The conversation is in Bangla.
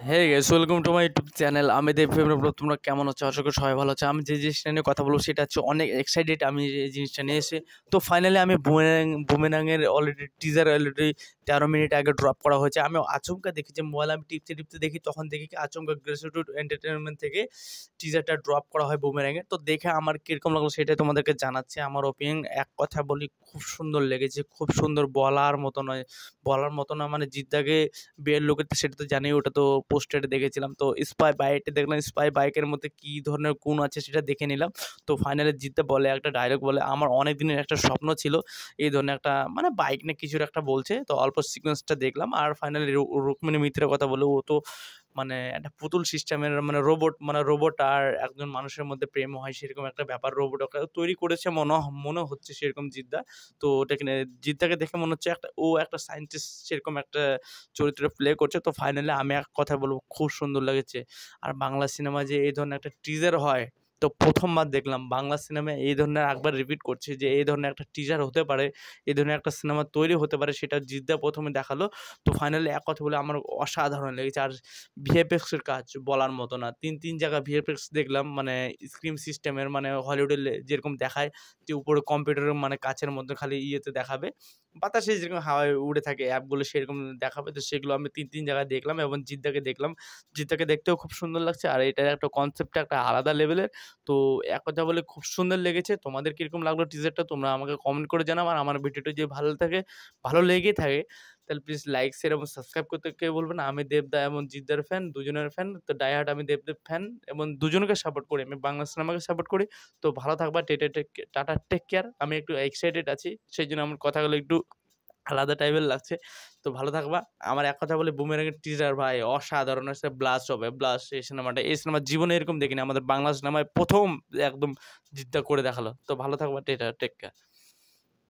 Hey guys, welcome to my YouTube channel. আমি দেব ফেব্রুয়ারি। তোমরা কেমন আছো? আশা করি সবাই ভালো আছো। আমি যে জিনিসটা নিয়ে কথা বলবো সেটা হচ্ছে অনেক এক্সাইটেড আমি এই জিনিসটা নিয়ে এসে। তো ফাইনালি আমি বুমেরাঙের অলরেডি টিজার 13 মিনিট আগে ড্রপ করা হয়েছে। আমি আচমকা দেখি যে মোবাইল আমি টিপতে টিপতে দেখি, তখন দেখি কি আচমকা গ্রেসিটিউড এন্টারটেনমেন্ট থেকে টিজারটা ড্রপ করা হয় বুমেরাঙের। তো দেখে আমার কীরকম লাগলো সেটাই তোমাদেরকে জানাচ্ছি। আমার ওপিনিয়ন এক কথা বলি, খুব সুন্দর লেগেছে, খুব সুন্দর, বলার মতো নয়। বলার মতো না মানে জিদ্দাকে বিয়ের লোকের তো সেটা তো জানি, ওটা তো পোস্টারে দেখেছিলাম। তো স্পাই বাইকটা দেখলাম, স্পাই বাইকের মধ্যে কী ধরনের গুণ আছে সেটা দেখে নিলাম। তো ফাইনালি জিততে বলে একটা ডায়লগ বলে, আমার অনেক দিনের একটা স্বপ্ন ছিল এই ধরনের একটা মানে বাইক নিয়ে কিছুর একটা বলছে। তো অল্প সিকোয়েন্সটা দেখলাম আর ফাইনালি রুক্মিণী মিত্রের কথা বলে, ও তো মানে একটা পুতুল সিস্টেমের মানে রোবট আর একজন মানুষের মধ্যে প্রেম হয় সেরকম একটা ব্যাপার রোবট ওকে তৈরি করেছে মনে হচ্ছে সেরকম জিদ্দা। তো ওটাকে জিদ্দাকে দেখে মনে হচ্ছে ও একটা সায়েন্টিস্ট সেরকম একটা চরিত্র প্লে করছে। তো ফাইনালি আমি এক কথা বলবো, খুব সুন্দর লেগেছে। আর বাংলা সিনেমায় যে এই ধরনের একটা টিজার হয়, তো প্রথমবার দেখলাম বাংলা সিনেমায় এই ধরনের, একবার রিপিট করছি যে এই ধরনের একটা টিজার হতে পারে, এই ধরনের একটা সিনেমা তৈরি হতে পারে, সেটা জিদ্দা প্রথমে দেখালো। তো ফাইনালি এক কথা বলে আমার অসাধারণ লেগেছে। আর ভিএফএক্সের কাজ বলার মতো না। তিন জায়গায় ভিএফএক্স দেখলাম, মানে স্ক্রিন সিস্টেমের, মানে হলিউডে যেরকম দেখায় যে উপরে কম্পিউটারের মানে কাচের মধ্যে খালি ইয়েতে দেখাবে, বাতাসে যেরকম হাওয়ায় উড়ে থাকে অ্যাপগুলো সেরকম দেখাবে। তো সেগুলো আমি তিন জায়গায় দেখলাম এবং জিদ্দাকে দেখলাম। জিদ্দাকে দেখতেও খুব সুন্দর লাগছে আর এটার একটা কনসেপ্টটা একটা আলাদা লেভেলের। তো এক কথা বলে খুব সুন্দর লেগেছে। তোমাদের কিরকম লাগলো টিজারটা তোমরা আমাকে কমেন্ট করে জানাও। আর আমার ভিডিওটা যদি ভালো লেগেই থাকে তাহলে প্লিজ লাইক, শেয়ার এবং সাবস্ক্রাইব করতে কেউ বলবে না। আমি দেবদা এবং জিদ্দার ফ্যান, দুজনের ফ্যান। তো ডাই হার্ড আমি দেবদেব ফ্যান এবং দুজনকে সাপোর্ট করি। আমি বাংলা সিনেমাকে সাপোর্ট করি। তো ভালো থাকবা। Tata, take care. আমি একটু এক্সাইটেড আছি, সেইজন্য আমার কথাগুলো একটু আলাদা টাইপের লাগছে। তো ভালো থাকবা। আমার এক কথা বলে, বুমেরাংয়ের টিজার ভাই অসাধারণ হচ্ছে। ব্লাস্ট হবে, ব্লাস্ট এই সিনেমাটা। এই সিনেমা জীবনে এরকম দেখিনি। আমাদের বাংলা সিনেমায় ১ম একদম জিদ্দা করে দেখালো। তো ভালো থাকবা। Take care.